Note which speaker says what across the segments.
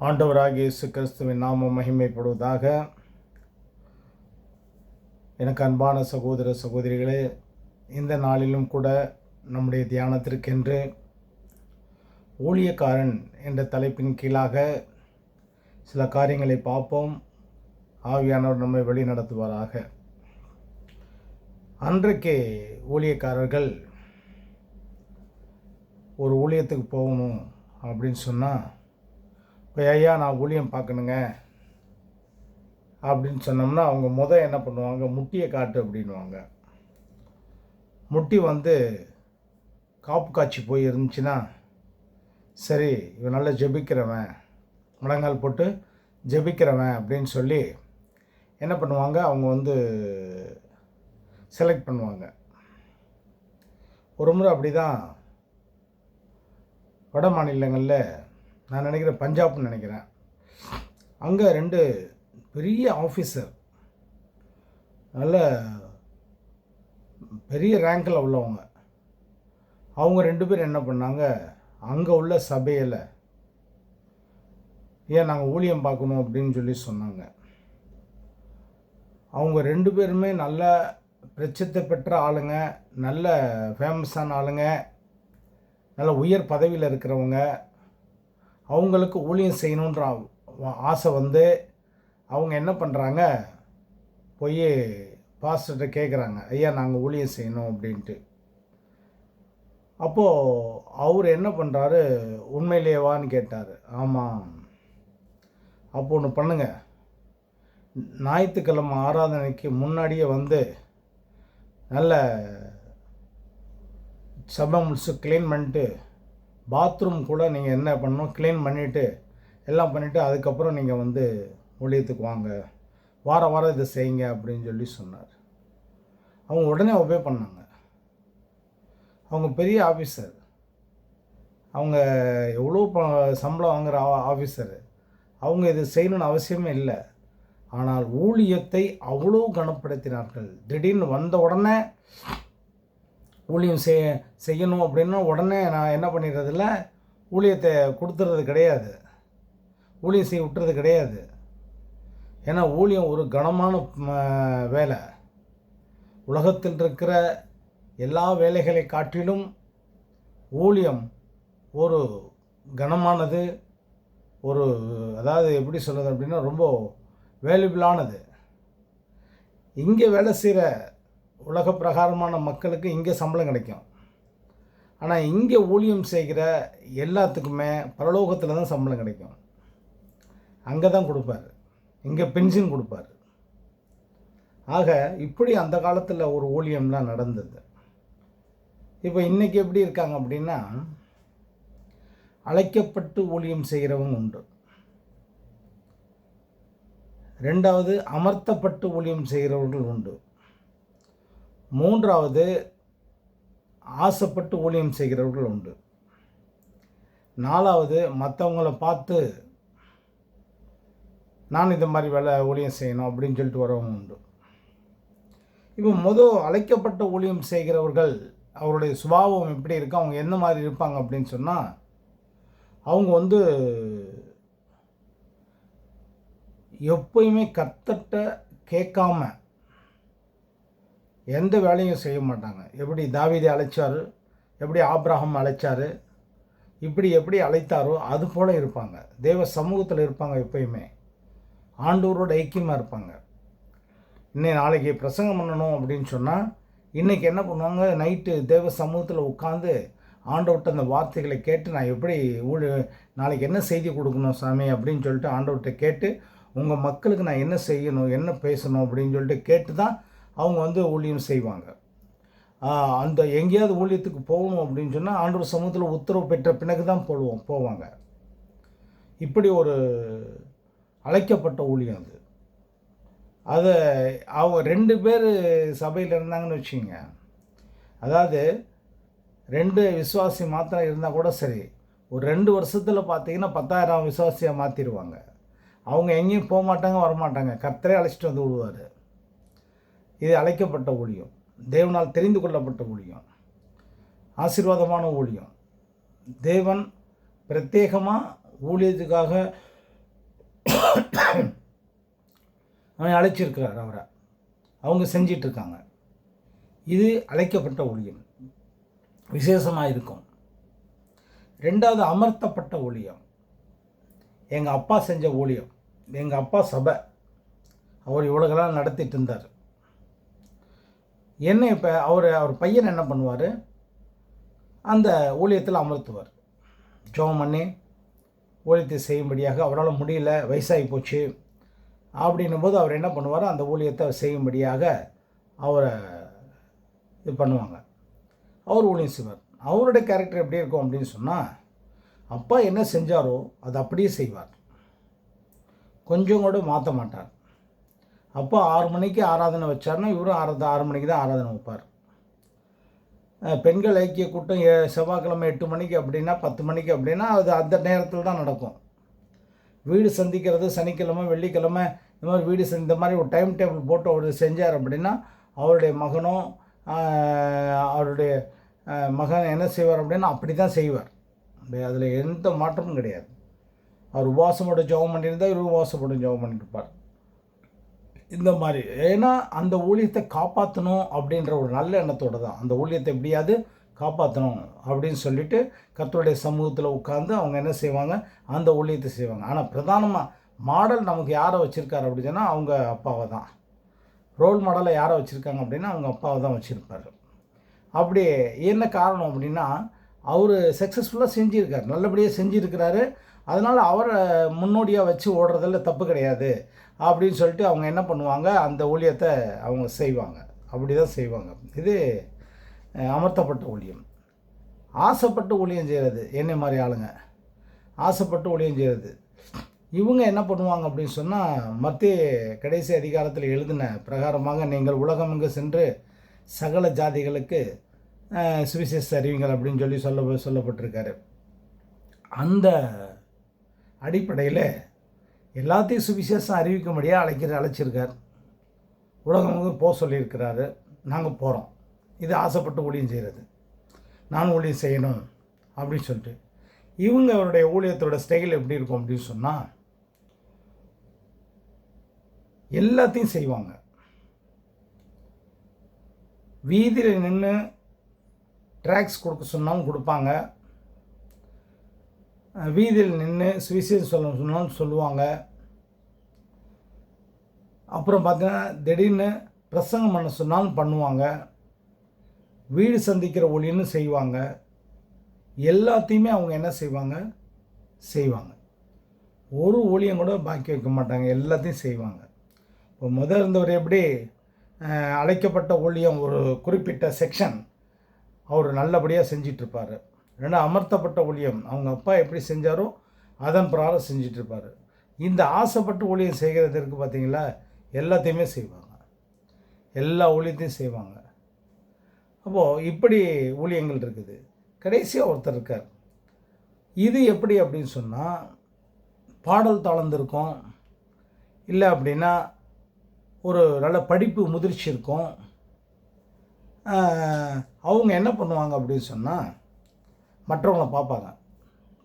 Speaker 1: ஆண்டவராகிய இயேசு கிறிஸ்துவின் நாமம் மகிமைப்படுவதாக. எனக்கு அன்பான சகோதர சகோதரிகளே, இந்த நாளிலும் கூட நம்முடைய தியானத்திற்கென்று ஊழியக்காரன் என்ற தலைப்பின் கீழாக சில காரியங்களை பார்ப்போம். ஆவியானவர் நம்மை வழி நடத்துவாராக. அன்றைக்கு ஊழியக்காரர்கள் ஒரு ஊழியத்துக்கு போகணும் அப்படின்னு சொன்னால், இப்போ ஐயா நான் ஊழியம் பார்க்கணுங்க அப்படின்னு சொன்னோம்னா அவங்க என்ன பண்ணுவாங்க, முட்டியை காட்டு அப்படின்வாங்க. முட்டி காப்பு காய்ச்சி போய் இருந்துச்சுன்னா, சரி இவன் நல்லா ஜெபிக்கிறவன், முழங்கால் போட்டு ஜெபிக்கிறவன் அப்படின்னு சொல்லி என்ன பண்ணுவாங்க, அவங்க செலக்ட் பண்ணுவாங்க. ஒரு முறை அப்படி தான் வட மாநிலங்களில், நான் நினைக்கிறேன் பஞ்சாப்னு நினைக்கிறேன், அங்கே 2 பெரிய ஆஃபீஸர், நல்ல பெரிய ரேங்கில் உள்ளவங்க, அவங்க 2 பேர் என்ன பண்ணாங்க, அங்கே உள்ள சபையில் ஏன் நாங்கள் ஊழியம் பார்க்கணும் அப்படின்னு சொல்லி சொன்னாங்க. அவங்க 2 பேருமே நல்ல பிரசித்தி பெற்ற ஆளுங்க, நல்ல ஃபேமஸான ஆளுங்க, நல்ல உயர் பதவியில் இருக்கிறவங்க. அவங்களுக்கு ஊழியம் செய்யணுன்ற ஆசை அவங்க என்ன பண்ணுறாங்க, போய் பாஸ்டர்கிட்ட கேட்குறாங்க, ஐயா நாங்கள் ஊழியம் செய்யணும் அப்படின்ட்டு. அப்போது அவர் என்ன பண்ணுறாரு, உண்மையிலேவான்னு கேட்டார். ஆமாம், அப்போ ஒன்று பண்ணுங்க, ஞாயிற்றுக்கிழமை ஆராதனைக்கு முன்னாடியே நல்ல சபை முடிச்சு க்ளீன் பண்ணிட்டு, பாத்ரூம் கூட நீங்கள் என்ன பண்ணணும், க்ளீன் பண்ணிவிட்டு எல்லாம் பண்ணிவிட்டு அதுக்கப்புறம் நீங்கள் ஊழியத்துக்கு வாங்க, வாரம் இதை செய்யுங்க அப்படின்னு சொல்லி சொன்னார். அவங்க உடனே ஒபே பண்ணாங்க. அவங்க பெரிய ஆஃபீஸர், அவங்க எவ்வளோ சம்பளம் வாங்குகிற ஆஃபீஸரு, அவங்க இது செய்யணும்னு அவசியமே இல்லை. ஆனால் ஊழியத்தை அவ்வளோ கனப்படுத்தினார்கள். திடீர்னு வந்த உடனே ஊழியம் செய்யணும் அப்படின்னா உடனே நான் என்ன பண்ணிடுறதில்ல, ஊழியத்தை கொடுத்துறது கிடையாது, ஊழியம் செய்ய விட்டுறது கிடையாது. ஏன்னா ஊழியம் ஒரு கனமான வேலை. உலகத்தில் இருக்கிற எல்லா வேலைகளை காட்டிலும் ஊழியம் ஒரு கனமானது, அதாவது எப்படி சொல்கிறது அப்படின்னா ரொம்ப வேல்யூபிளானது. இங்கே வேலை செய்கிற உலக பிரகாரமான மக்களுக்கு இங்கே சம்பளம் கிடைக்கும். ஆனால் இங்கே ஊழியம் செய்கிற எல்லாத்துக்குமே பரலோகத்தில் தான் சம்பளம் கிடைக்கும். அங்கே தான் கொடுப்பார், இங்கே பென்ஷன் கொடுப்பார். ஆக இப்படி அந்த காலத்தில் ஒரு ஊழியம்லாம் நடந்தது. இப்போ இன்றைக்கி எப்படி இருக்காங்க அப்படின்னா, அழைக்கப்பட்டு ஊழியம் செய்கிறவங்க உண்டு, 2வது அமர்த்தப்பட்டு ஊழியம் செய்கிறவர்கள் உண்டு, 3வது ஆசைப்பட்டு ஊழியம் செய்கிறவர்கள் உண்டு, 4வது மற்றவங்கள பார்த்து நான் இந்த மாதிரி ஊழியம் செய்யணும் அப்படின்னு சொல்லிட்டு வரவங்க உண்டு. இப்போ அழைக்கப்பட்ட ஊழியம் செய்கிறவர்கள் அவருடைய சுபாவம் எப்படி இருக்கு, அவங்க என்ன மாதிரி இருப்பாங்க அப்படின்னு சொன்னால், அவங்க எப்பயுமே கர்த்தர்ட்ட கேட்காம எந்த வேலையும் செய்ய மாட்டாங்க. எப்படி தாவீதை அழைச்சார், எப்படி ஆபிரகாம் அழைச்சார், இப்படி எப்படி அழைத்தாரோ அது போல் இருப்பாங்க. தேவ சமூகத்தில் இருப்பாங்க, எப்பயுமே ஆண்டவரோட ஐக்கியமாக இருப்பாங்க. நாளைக்கு பிரசங்கம் பண்ணணும் அப்படின்னு சொன்னால், இன்றைக்கி என்ன பண்ணுவாங்க, நைட்டு தேவ சமூகத்தில் உட்காந்து ஆண்டவர்கிட்ட அந்த வார்த்தைகளை கேட்டு, நான் எப்படி நாளைக்கு என்ன செய்தி கொடுக்கணும் சாமி அப்படின்னு சொல்லிட்டு ஆண்டவர்கிட்ட கேட்டு, உங்கள் மக்களுக்கு நான் என்ன செய்யணும், என்ன பேசணும் அப்படின்னு சொல்லிட்டு கேட்டு தான் அவங்க ஊழியம் செய்வாங்க. அந்த எங்கேயாவது ஊழியத்துக்கு போகணும் அப்படின்னு சொன்னால் ஆண்டவர் சமூகத்தில் உத்தரவு பெற்ற பிறகு தான் போவாங்க. இப்படி ஒரு அழைக்கப்பட்ட ஊழியம் அது. அதை அவங்க 2 பேர் சபையில் இருந்தாங்கன்னு வச்சுக்கோங்க, அதாவது 2 விசுவாசி மாத்திரம் இருந்தால் கூட சரி, ஒரு 2 வருஷத்தில் பார்த்தீங்கன்னா 10,000 விசுவாசியாக மாற்றிடுவாங்க. அவங்க எங்கேயும் போக மாட்டாங்க, வரமாட்டாங்க, கர்த்தரே அழைச்சிட்டு விடுவார். இது அழைக்கப்பட்ட ஊழியம், தேவனால் தெரிந்து கொள்ளப்பட்ட ஊழியம், ஆசீர்வாதமான ஊழியம். தேவன் பிரத்யேகமாக ஊழியத்துக்காக அவன் அழைச்சிருக்கிறார் அவரை, அவங்க செஞ்சிட்ருக்காங்க. இது அழைக்கப்பட்ட ஊழியம், விசேஷமாக இருக்கும். ரெண்டாவது அமர்த்தப்பட்ட ஊழியம். எங்கள் அப்பா செஞ்ச ஊழியம். எங்கள் அப்பா சபை, அவர் இவ்வளோகெல்லாம் நடத்திட்டு இருந்தார். என்ன இப்போ அவர் பையன் என்ன பண்ணுவார், அந்த ஊழியத்தில் அமர்த்துவார். ஜெபம் பண்ணி ஊழியத்தை செய்யும்படியாக, அவரால் முடியல, வயசாகி போச்சு அப்படின்னும் போது அவர் என்ன பண்ணுவார், அந்த ஊழியத்தை செய்யும்படியாக அவரை இது பண்ணுவாங்க. அவர் ஊழியம் செய்வார். அவருடைய கேரக்டர் எப்படி இருக்கும் அப்படின்னு சொன்னால், அப்பா என்ன செஞ்சாரோ அதை அப்படியே செய்வார், கொஞ்சம் கூட மாற்ற மாட்டார். அப்பா 6 மணிக்கு ஆராதனை வச்சார்னா இவரும் 6 மணிக்கு தான் ஆராதனை வைப்பார். பெண்கள் ஐக்கிய கூட்டம் செவ்வாய்க்கிழமை 8 மணிக்கு அப்படின்னா 10 மணிக்கு அப்படின்னா அது அந்த நேரத்தில் தான் நடக்கும். வீடு சந்திக்கிறது சனிக்கிழமை வெள்ளிக்கிழமை இந்த மாதிரி வீடு இந்த மாதிரி ஒரு டைம் டேபிள் போட்டு அவர் செஞ்சார் அப்படின்னா அவருடைய மகனோ அவருடைய மகன் என்ன செய்வார் அப்படின்னா அப்படி தான் செய்வார். அதில் எந்த மாற்றமும் கிடையாது. அவர் உபவாசப்பட்டு ஜெபம் பண்ணியிருந்தால் இவர் உபவாசப்பட்டு ஜெபம் பண்ணியிருப்பார். இந்த மாதிரி ஏன்னா அந்த ஊழியத்தை காப்பாற்றணும் அப்படின்ற ஒரு நல்ல எண்ணத்தோடு தான் அந்த ஊழியத்தை எப்படியாவது காப்பாற்றணும் அப்படின்னு சொல்லிட்டு கர்த்தருடைய சமூகத்தில் உட்காந்து அவங்க என்ன செய்வாங்க, அந்த ஊழியத்தை செய்வாங்க. ஆனால் பிரதானமாக மாடல் நமக்கு யாரை வச்சுருக்காரு அப்படின்னு சொன்னால் அவங்க அப்பாவை தான். ரோல் மாடலை யாரை வச்சுருக்காங்க அப்படின்னா அவங்க அப்பாவை தான் வச்சுருப்பார். அப்படி என்ன காரணம் அப்படின்னா அவர் சக்ஸஸ்ஃபுல்லாக செஞ்சுருக்கார், நல்லபடியாக செஞ்சுருக்கிறாரு. அதனால் அவரை முன்னோடியாக வச்சு ஓடுறதில் தப்பு கிடையாது அப்படின்னு சொல்லிட்டு அவங்க என்ன பண்ணுவாங்க, அந்த ஊழியத்தை அவங்க செய்வாங்க. அப்படி தான் செய்வாங்க. இது அமர்த்தப்பட்ட ஊழியம். ஆசைப்பட்டு ஊழியம் செய்கிறது, என்னை மாதிரி ஆளுங்க ஆசைப்பட்டு ஊழியம் செய்கிறது. இவங்க என்ன பண்ணுவாங்க அப்படின்னு சொன்னால், மத்திய கடைசி அதிகாரத்தில் எழுதின பிரகாரமாக நீங்கள் உலகமெங்கு சென்று சகல ஜாதிகளுக்கு சுவிசேஷ அறிவிங்கள் அப்படின்னு சொல்லப்பட்டிருக்காரு. அந்த அடிப்படையில் எல்லாத்தையும் சுவிசேஷம் அறிவிக்கும்படியாக அழைச்சிருக்கார். உலகமெங்கும் போக சொல்லியிருக்கிறாரு. நாங்கள் போகிறோம். இது ஆசைப்பட்டு ஊழியம் செய்கிறது, நான் ஊழியம் செய்யணும் அப்படின்னு சொல்லிட்டு. இவங்க அவருடைய ஊழியத்தோட ஸ்டைல் எப்படி இருக்கும் அப்படின்னு சொன்னால், எல்லாத்தையும் செய்வாங்க. வீதியில் நின்று ட்ராக்ஸ் கொடுக்க சொன்னாலும் கொடுப்பாங்க, வீதியில் நின்று சுவிசேஷம் சொன்னாலும் சொல்லுவாங்க. அப்புறம் பார்த்தீங்கன்னா திடீர்னு பிரசங்கம் பண்ண சொன்னாலும் பண்ணுவாங்க. வீடு சந்திக்கிற ஊழியன்னு செய்வாங்க. எல்லாத்தையுமே அவங்க என்ன செய்வாங்க. ஒரு ஊழியம் கூட பாக்கி வைக்க மாட்டாங்க, எல்லாத்தையும் செய்வாங்க. இப்போ முதல் இருந்தவர் எப்படி அழைக்கப்பட்ட ஊழியம் ஒரு குறிப்பிட்ட செக்ஷன் அவர் நல்லபடியாக செஞ்சிட்ருப்பார். ரெண்டு அமர்த்தப்பட்ட ஊழியம் அவங்க அப்பா எப்படி செஞ்சாரோ அதன் பிரகாரம் செஞ்சிட்ருப்பார். இந்த ஆசைப்பட்டு ஊழியம் செய்கிறதுக்கு பார்த்தீங்களா, எல்லாத்தையுமே செய்வாங்க, எல்லா ஊழியத்தையும் செய்வாங்க. அப்போது இப்படி ஊழியங்கள் இருக்குது. கடைசியாக ஒருத்தர் இருக்கார். இது எப்படி அப்படின்னு சொன்னால், பாடல் தாளந்திருக்கும், இல்லை அப்படின்னா ஒரு நல்ல படிப்பு முதிர்ச்சி இருக்கும். அவங்க என்ன பண்ணுவாங்க அப்படின்னு சொன்னால், மற்றவங்களை பார்ப்பாங்க,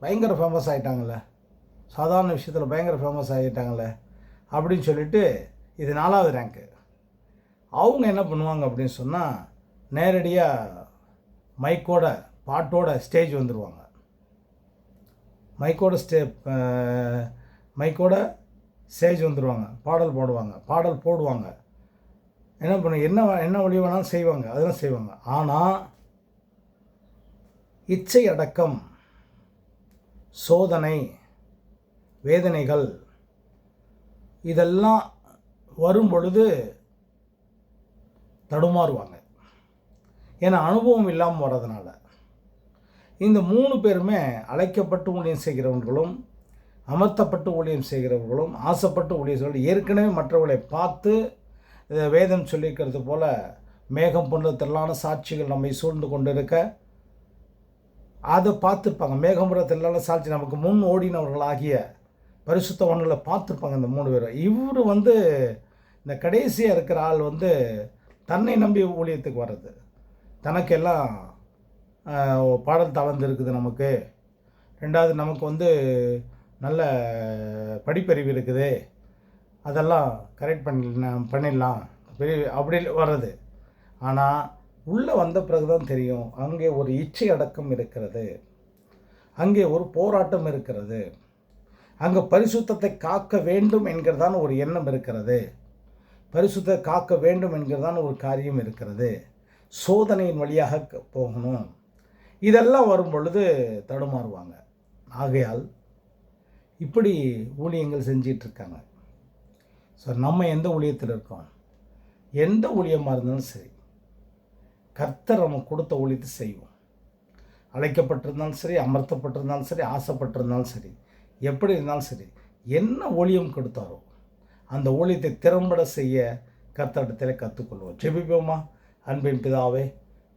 Speaker 1: பயங்கர ஃபேமஸ் ஆகிட்டாங்களே, சாதாரண விஷயத்தில் பயங்கர ஃபேமஸ் ஆகிட்டாங்களே அப்படின்னு சொல்லிட்டு, இது 4வது ரேங்க்கு. அவங்க என்ன பண்ணுவாங்க அப்படின்னு சொன்னால், நேரடியாக மைக்கோட பாட்டோட ஸ்டேஜ் வந்துடுவாங்க. மைக்கோட ஸ்டேஜ் வந்துடுவாங்க, பாடல் போடுவாங்க. என்ன என்ன வழி வேணாலும் செய்வாங்க, அதெல்லாம் செய்வாங்க. ஆனால் இச்சை அடக்கம், சோதனை, வேதனைகள் இதெல்லாம் வரும் பொழுது தடுமாறுவாங்க. ஏன்னா அனுபவம் இல்லாமல் வர்றதுனால. இந்த 3 பேருமே அழைக்கப்பட்டு ஊழியம் செய்கிறவர்களும், அமர்த்தப்பட்டு ஊழியம் செய்கிறவர்களும், ஆசைப்பட்டு ஊழியம் செய்கிறவர்கள் ஏற்கனவே மற்றவர்களை பார்த்து வேதம் சொல்லியிருக்கிறது போல் மேகம் போன்ற திரளான சாட்சிகள் நம்மை சூழ்ந்து கொண்டு இருக்க அதை பார்த்துருப்பாங்க. மேகம்புற திரளான சாட்சி நமக்கு முன் ஓடினவர்களாகிய பரிசுத்தவான்களை பார்த்துருப்பாங்க இந்த 3 பேரும். இவர் இந்த கடைசியாக இருக்கிற ஆள் தன்னை நம்பி ஊழியத்துக்கு வர்றது, தனக்கெல்லாம் பாடல் தளர்ந்து இருக்குது நமக்கு, ரெண்டாவது நமக்கு நல்ல படிப்பறிவு இருக்குது, அதெல்லாம் கரெக்ட் பண்ணிடலாம் அப்படி வர்றது. ஆனால் உள்ளே வந்த பிறகு தான் தெரியும், அங்கே ஒரு இச்சை அடக்கம் இருக்கிறது, அங்கே ஒரு போராட்டம் இருக்கிறது, அங்கே பரிசுத்தத்தை காக்க வேண்டும் என்கிறதான ஒரு எண்ணம் இருக்கிறது, பரிசுத்தத்தை காக்க வேண்டும் என்கிறதான ஒரு காரியம் இருக்கிறது, சோதனையின் வழியாக போகணும். இதெல்லாம் வரும் பொழுது தடுமாறுவாங்க. ஆகையால் இப்படி ஊழியங்கள் செஞ்சிட்ருக்காங்க. ஸோ நம்ம எந்த ஊழியத்தில் இருக்கோம்? எந்த ஊழியமாக இருந்தாலும் சரி, கர்த்தர் நமக்கு கொடுத்த ஊழியத்தை செய்வோம். அழைக்கப்பட்டிருந்தாலும் சரி, அமர்த்தப்பட்டிருந்தாலும் சரி, ஆசைப்பட்டிருந்தாலும் சரி, எப்படி இருந்தாலும் சரி, என்ன ஊழியம் கொடுத்தாரோ அந்த ஊழியத்தை திறம்பட செய்ய கர்த்தரிடத்தில் கற்றுக்கொள்வோம். ஜெபிப்போமா? அன்பின் பிதாவே,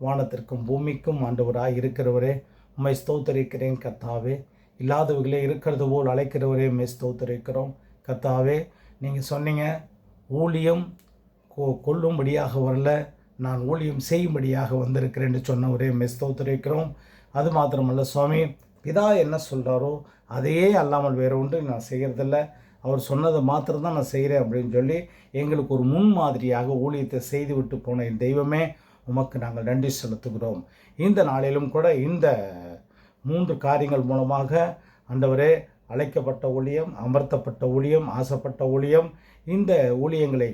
Speaker 1: வானத்திற்கும் பூமிக்கும் ஆண்டவராய் இருக்கிறவரே, உம்மை ஸ்தோத்தரிக்கிறேன் கர்த்தாவே. இல்லாதவர்களே இருக்கிறது போல் அழைக்கிறவரே, உம்மை ஸ்தோத்தரிக்கிறோம் கர்த்தாவே. நீங்கள் சொன்னீங்க, ஊழியம் கொள்ளும்படியாக வரல, நான் ஊழியம் செய்யும்படியாக வந்திருக்கிறேன்னு சொன்னவரே, உம்மை ஸ்தோத்தரிக்கிறோம். அது மாத்திரமல்ல சுவாமி, பிதா என்ன சொல்கிறாரோ அதையே அல்லாமல் வேறு ஒன்று நான் செய்கிறதில்ல, அவர் சொன்னதை மாத்திரம்தான் நான் செய்கிறேன் அப்படின்னு சொல்லி எங்களுக்கு ஒரு முன்மாதிரியாக ஊழியத்தை செய்துவிட்டு போன என் தெய்வமே, உமக்கு நாங்கள் நன்றி செலுத்துகிறோம். இந்த நாளிலும் கூட இந்த 3 காரியங்கள் மூலமாக ஆண்டவரே, அழைக்கப்பட்ட ஊழியம், அமர்த்தப்பட்ட ஊழியம், ஆசைப்பட்ட ஊழியம், இந்த ஊழியங்களை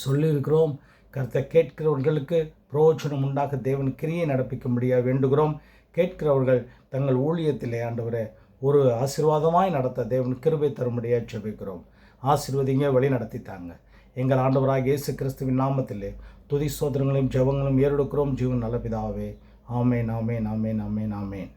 Speaker 1: சொல்லியிருக்கிறோம். கர்த்தர் கேட்கிறவர்களுக்கு பிரயோஜனம் உண்டாக தேவன் கிரியை நடப்பிக்கும்படியாக வேண்டுகிறோம். கேட்கிறவர்கள் தங்கள் ஊழியத்திலே ஆண்டவரே ஒரு ஆசீர்வாதமாய் நடத்த தேவன் கிருபை தரும்படியாக ஜெபிக்கிறோம். ஆசீர்வதிங்க, வழி நடத்தித்தாங்க. எங்கள் ஆண்டவராக இயேசு கிறிஸ்துவின் நாமத்திலே துதி சோதரங்களையும் ஜெபங்களும் ஏறெடுக்கிறோம் ஜீவன் நல்ல பிதாவே. ஆமேன், ஆமேன், ஆமேன், ஆமேன், ஆமேன்.